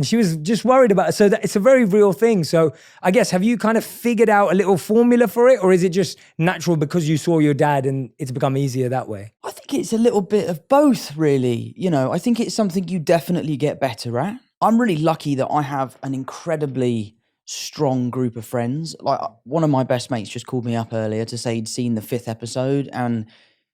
And she was just worried about it. So that it's a very real thing. So I guess, have you kind of figured out a little formula for it, or is it just natural because you saw your dad and it's become easier that way? I think it's a little bit of both, really. You know, I think it's something you definitely get better at. I'm really lucky that I have an incredibly strong group of friends. Like, one of my best mates just called me up earlier to say he'd seen the 5th episode, and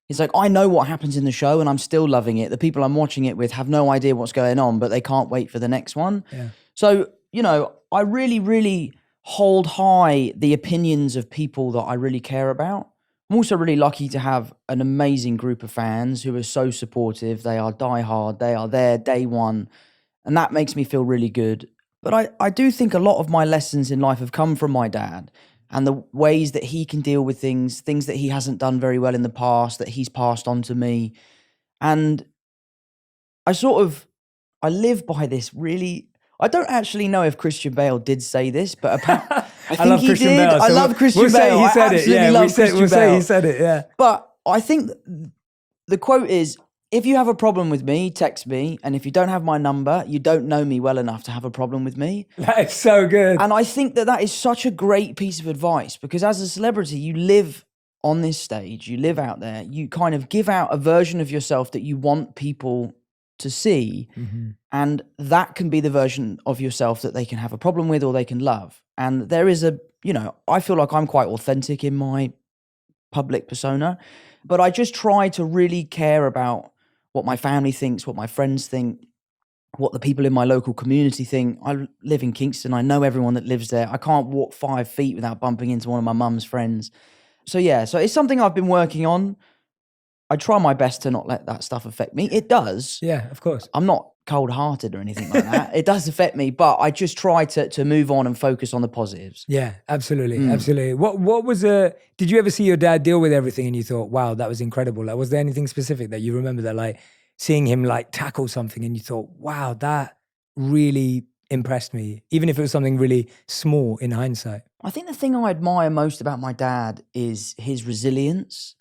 he's like, I know what happens in the show and I'm still loving it. The people I'm watching it with have no idea what's going on, but they can't wait for the next one. Yeah. So, you know, I really, really hold high the opinions of people that I really care about. I'm also really lucky to have an amazing group of fans who are so supportive. They are diehard. They are there day one. And that makes me feel really good. But I do think a lot of my lessons in life have come from my dad, and the ways that he can deal with things that he hasn't done very well in the past, that he's passed on to me. And I live by this really. I don't actually know if Christian Bale did say this, but I think love he Christian did. Bale, I so love Christian we'll say Bale. he said I it. Yeah, love Christian we'll say Bale. he said it. Yeah. But I think the quote is, if you have a problem with me, text me. And if you don't have my number, you don't know me well enough to have a problem with me. That is so good. And I think that is such a great piece of advice, because as a celebrity, you live on this stage, you live out there, you kind of give out a version of yourself that you want people to see. Mm-hmm. And that can be the version of yourself that they can have a problem with or they can love. And there is I feel like I'm quite authentic in my public persona, but I just try to really care about what my family thinks, what my friends think, what the people in my local community think. I live in Kingston. I know everyone that lives there. I can't walk 5 feet without bumping into one of my mum's friends. So yeah, so it's something I've been working on. I try my best to not let that stuff affect me. It does. Yeah, of course. I'm not cold-hearted or anything like that. It does affect me, but I just try to move on and focus on the positives. Yeah, absolutely. Absolutely. What was did you ever see your dad deal with everything and you thought, wow, that was incredible? Like, was there anything specific that you remember that, like, seeing him like tackle something and you thought, wow, that really impressed me, even if it was something really small in hindsight? I think the thing I admire most about my dad is his resilience.